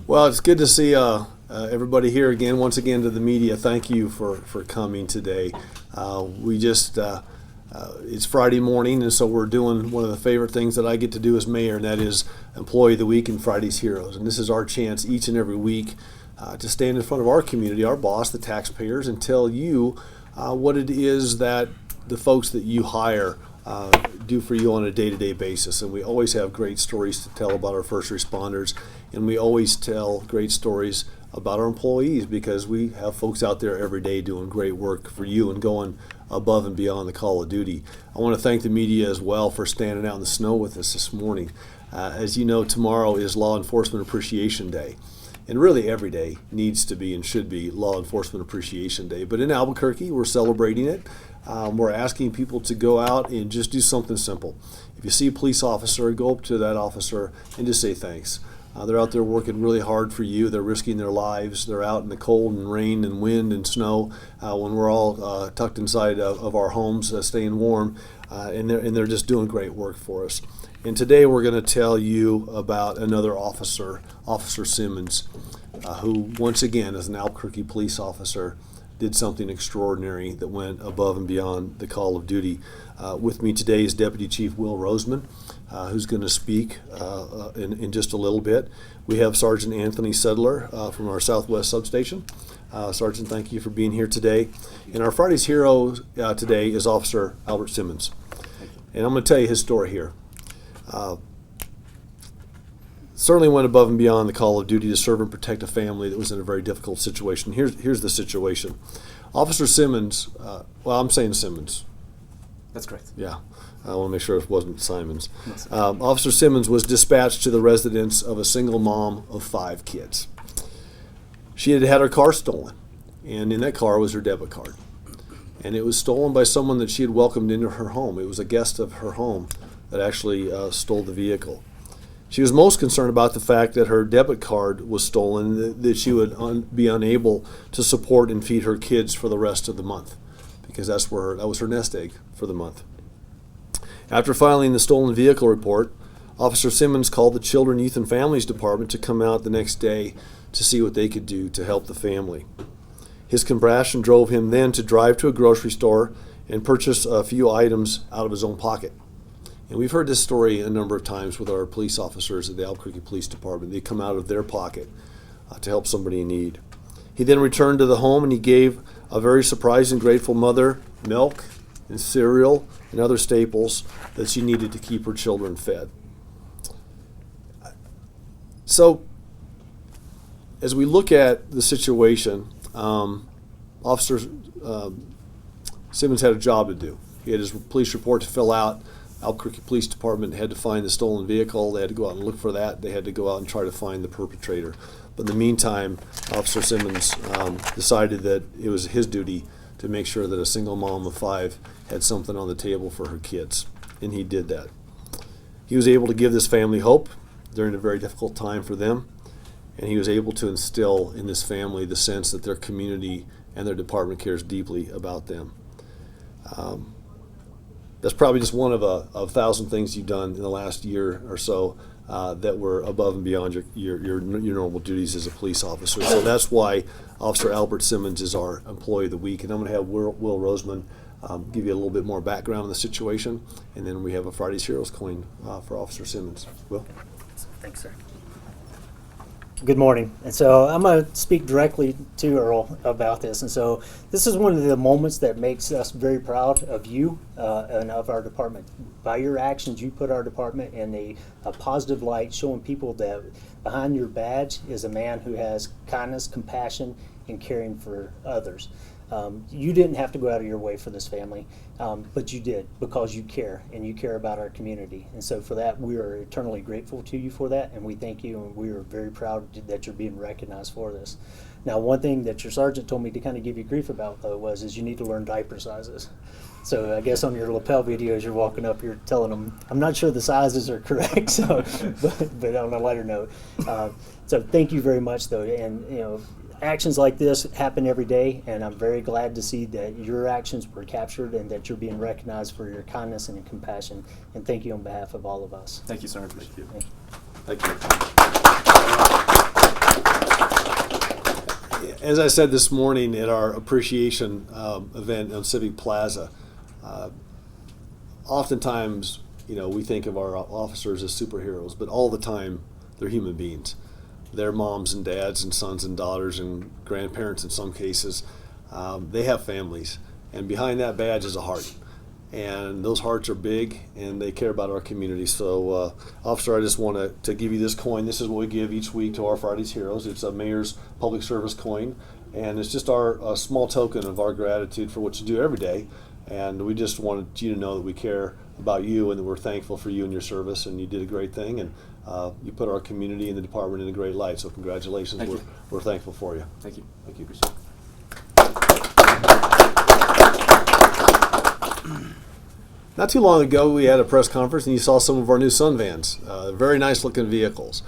Well, it's good to see everybody here again. Once again, to the media, thank you for coming today. It's Friday morning, and so we're doing one of the favorite things that I get to do as mayor, and that is Employee of the Week and Friday's Heroes. And this is our chance each and every week to stand in front of our community, our boss, the taxpayers, and tell you what it is that the folks that you hire do for you on a day-to-day basis. And we always have great stories to tell about our first responders, and we always tell great stories about our employees, because we have folks out there every day doing great work for you and going above and beyond the call of duty. I want to thank the media as well for standing out in the snow with us this morning. As you know, tomorrow is Law Enforcement Appreciation Day. And really every day needs to be and should be Law Enforcement Appreciation Day. But in Albuquerque, we're celebrating it. We're asking people to go out and just do something simple. If you see a police officer, go up to that officer and just say thanks. They're out there working really hard for you. They're risking their lives. They're out in the cold and rain and wind and snow when we're all tucked inside of our homes, staying warm, and they're just doing great work for us. And today we're going to tell you about another officer, Officer Simmons, who once again, as an Albuquerque police officer, did something extraordinary that went above and beyond the call of duty. With me today is Deputy Chief Will Roseman, who's going to speak in just a little bit. We have Sergeant Anthony Sedler from our Southwest Substation. Sergeant, thank you for being here today. And our Friday's hero today is Officer Albert Simmons. And I'm going to tell you his story here. Certainly went above and beyond the call of duty to serve and protect a family that was in a very difficult situation. Here's the situation. Officer Simmons, I'm saying Simmons. That's correct. Yeah, I want to make sure it wasn't Simons. Officer Simmons was dispatched to the residence of a single mom of 5 kids. She had had her car stolen, and in that car was her debit card. And it was stolen by someone that she had welcomed into her home. It was a guest of her home that actually stole the vehicle. She was most concerned about the fact that her debit card was stolen, that she would be unable to support and feed her kids for the rest of the month, because that was her nest egg for the month. After filing the stolen vehicle report, Officer Simmons called the Children, Youth, and Families Department to come out the next day to see what they could do to help the family. His compassion drove him then to drive to a grocery store and purchase a few items out of his own pocket. And we've heard this story a number of times with our police officers at the Albuquerque Police Department. They come out of their pocket to help somebody in need. He then returned to the home and he gave a very surprised and grateful mother milk and cereal and other staples that she needed to keep her children fed. So, as we look at the situation, Officer Simmons had a job to do. He had his police report to fill out. Albuquerque Police Department had to find the stolen vehicle. They had to go out and look for that. They had to go out and try to find the perpetrator. But in the meantime, Officer Simmons decided that it was his duty to make sure that a single mom of 5 had something on the table for her kids, and he did that. He was able to give this family hope during a very difficult time for them, and he was able to instill in this family the sense that their community and their department cares deeply about them. That's probably just one of 1,000 things you've done in the last year or so that were above and beyond your normal duties as a police officer. So that's why Officer Albert Simmons is our Employee of the Week. And I'm going to have Will Roseman give you a little bit more background on the situation, and then we have a Friday's Heroes coin for Officer Simmons. Will? Thanks, sir. Good morning. And so I'm going to speak directly to Earl about this. And so this is one of the moments that makes us very proud of you and of our department. By your actions, you put our department in a positive light, showing people that behind your badge is a man who has kindness, compassion, and caring for others. You didn't have to go out of your way for this family, but you did, because you care, and you care about our community. And so for that, we are eternally grateful to you for that, and we thank you, and we are very proud that you're being recognized for this. Now, one thing that your sergeant told me to kind of give you grief about, though, is you need to learn diaper sizes. So I guess on your lapel videos, you're walking up, you're telling them, I'm not sure the sizes are correct, so, but on a lighter note. So thank you very much, though, and, you know, actions like this happen every day, and I'm very glad to see that your actions were captured and that you're being recognized for your kindness and your compassion. And thank you on behalf of all of us. Thank you, sir. Thank you. Thank you. Thank you. as I said this morning at our appreciation event on Civic Plaza, oftentimes, we think of our officers as superheroes, but all the time they're human beings. They're moms and dads and sons and daughters and grandparents in some cases. They have families, and behind that badge is a heart. And those hearts are big, and they care about our community. So, Officer, I just want to give you this coin. This is what we give each week to our Friday's Heroes. It's a Mayor's Public Service coin, and it's just a small token of our gratitude for what you do every day. And we just wanted you to know that we care about you and that we're thankful for you and your service, and you did a great thing, and you put our community and the department in a great light. So congratulations. We're thankful for you. Thank you. Thank you. Not too long ago, we had a press conference, and you saw some of our new Sun vans. Very nice looking vehicles.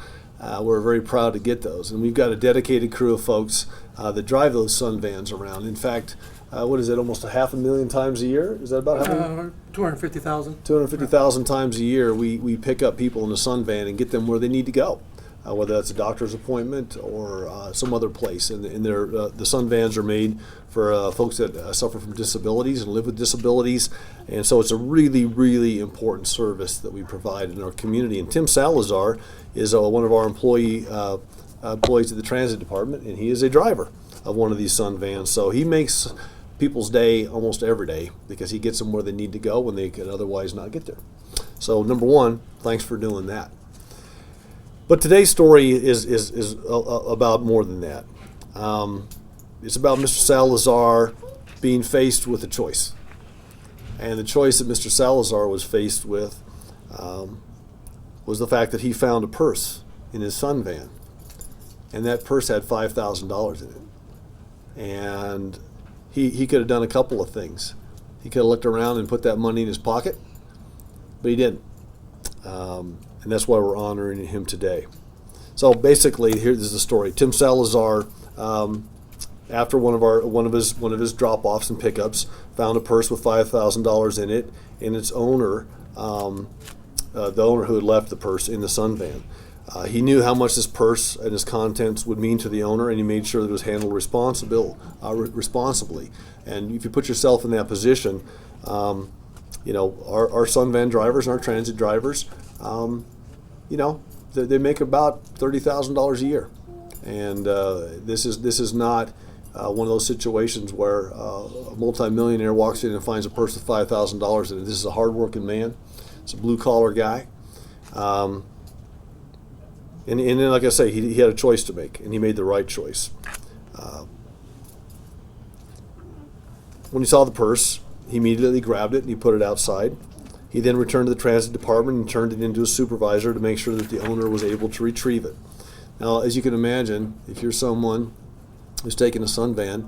We're very proud to get those, and we've got a dedicated crew of folks that drive those Sun vans around. In fact, what is it, almost 500,000 times a year? Is that about how many? 250,000. 250,000 times a year we pick up people in a Sun van and get them where they need to go, whether that's a doctor's appointment or some other place. And the Sun vans are made for folks that suffer from disabilities and live with disabilities. And so it's a really, really important service that we provide in our community. And Tim Salazar is one of our employees at the transit department, and he is a driver of one of these Sun vans. So he makes people's day almost every day because he gets them where they need to go when they could otherwise not get there. So number one, thanks for doing that. But today's story is about more than that. It's about Mr. Salazar being faced with a choice. And the choice that Mr. Salazar was faced with was the fact that he found a purse in his Sun van. And that purse had $5,000 in it. And he could have done a couple of things. He could have looked around and put that money in his pocket, but he didn't. And that's why we're honoring him today. So basically, here's the story. Tim Salazar, after one of his drop-offs and pickups, found a purse with $5,000 in it, and its owner, the owner who had left the purse in the Sun van. He knew how much this purse and its contents would mean to the owner, and he made sure that it was handled responsibly. And if you put yourself in that position, our Sun van drivers and our transit drivers, they make about $30,000 a year. And this is not one of those situations where a multimillionaire walks in and finds a purse with $5,000 in it. This is a hardworking man. It's a blue-collar guy. And then, like I say, he had a choice to make, and he made the right choice. When he saw the purse, he immediately grabbed it and he put it outside. He then returned to the transit department and turned it into a supervisor to make sure that the owner was able to retrieve it. Now, as you can imagine, if you're someone who's taking a Sun van,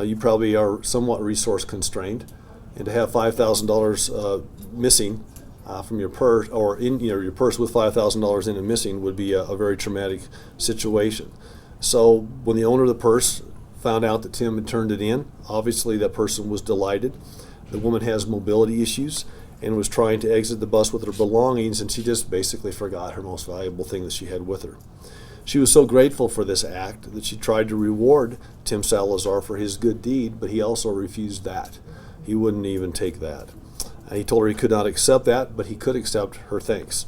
you probably are somewhat resource constrained, and to have $5,000 missing from your purse, or in your purse with $5,000 in and missing, would be a very traumatic situation. So when the owner of the purse found out that Tim had turned it in, obviously that person was delighted. The woman has mobility issues and was trying to exit the bus with her belongings, and she just basically forgot her most valuable thing that she had with her. She was so grateful for this act that she tried to reward Tim Salazar for his good deed, but he also refused that. He wouldn't even take that. He told her he could not accept that, but he could accept her thanks.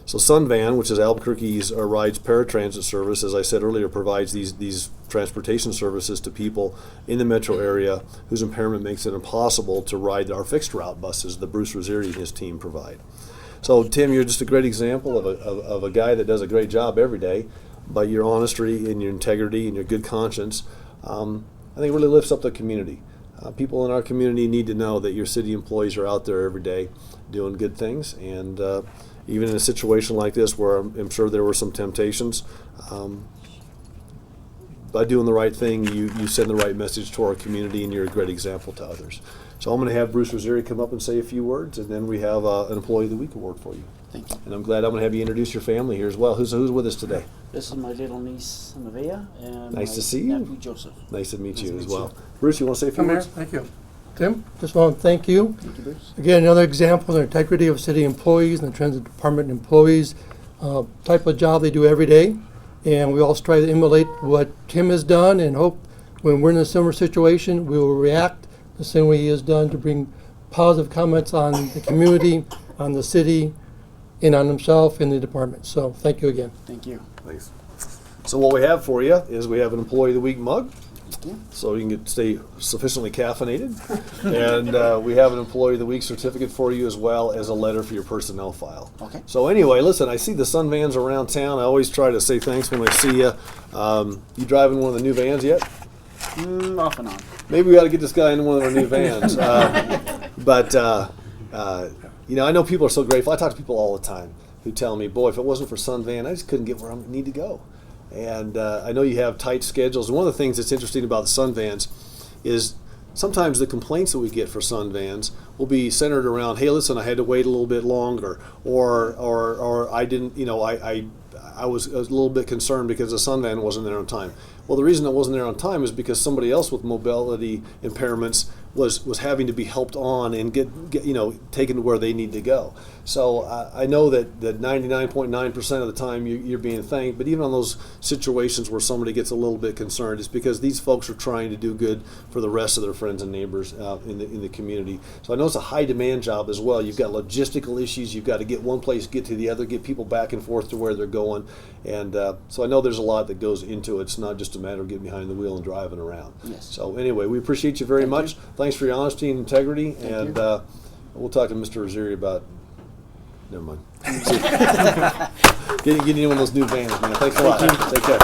So Sun Van, which is Albuquerque's Rides paratransit service, as I said earlier, provides these transportation services to people in the metro area whose impairment makes it impossible to ride our fixed route buses that Bruce Rosieri and his team provide. So Tim, you're just a great example of a guy that does a great job every day, but your honesty and your integrity and your good conscience, I think really lifts up the community. People in our community need to know that your city employees are out there every day doing good things, and even in a situation like this where I'm sure there were some temptations, by doing the right thing, you send the right message to our community, and you're a great example to others. So I'm going to have Bruce Rosieri come up and say a few words, and then we have an Employee of the Week award for you. Thank you. And I'm glad I'm going to have you introduce your family here as well. Who's with us today? This is my little niece, Nevaeh, and Nice my to see you. nephew, Joseph. Nice to meet Nice you to as meet well. Bruce, you want to say a few Come here. words? Thank you. Tim, just want to thank you. Thank you, Bruce. Again, another example of the integrity of city employees and the transit department employees, type of job they do every day. And we all strive to emulate what Tim has done and hope when we're in a similar situation, we will react the same way he has done to bring positive comments on the community, on the city, and on himself and the department. So thank you again. Thank you. Thanks. So what we have for you is we have an Employee of the Week mug, Thank you. so you can stay sufficiently caffeinated. And we have an Employee of the Week certificate for you, as well as a letter for your personnel file. Okay. So anyway, listen, I see the Sun vans around town. I always try to say thanks when I see you. You driving one of the new vans yet? Off and on. Maybe we got to get this guy in one of our new vans. You know, I know people are so grateful. I talk to people all the time who tell me, boy, if it wasn't for Sun Van, I just couldn't get where I need to go. And I know you have tight schedules. And one of the things that's interesting about the Sun Vans is sometimes the complaints that we get for Sun Vans will be centered around, hey, listen, I had to wait a little bit longer, or I didn't, you know, I was a little bit concerned because the Sun Van wasn't there on time. Well, the reason it wasn't there on time is because somebody else with mobility impairments was having to be helped on and get you know, taken to where they need to go. So I know that 99.9% of the time you're being thanked, but even on those situations where somebody gets a little bit concerned, it's because these folks are trying to do good for the rest of their friends and neighbors in the community. So I know it's a high demand job as well. You've got logistical issues. You've got to get one place, get to the other, get people back and forth to where they're going. And so I know there's a lot that goes into it. It's not just a matter of getting behind the wheel and driving around. Yes. So anyway, we appreciate you very much. Thanks for your honesty and integrity. And we'll talk to Mr. Rosieri about. Never mind. getting you one of those new vans, man. Thanks a lot. Take care.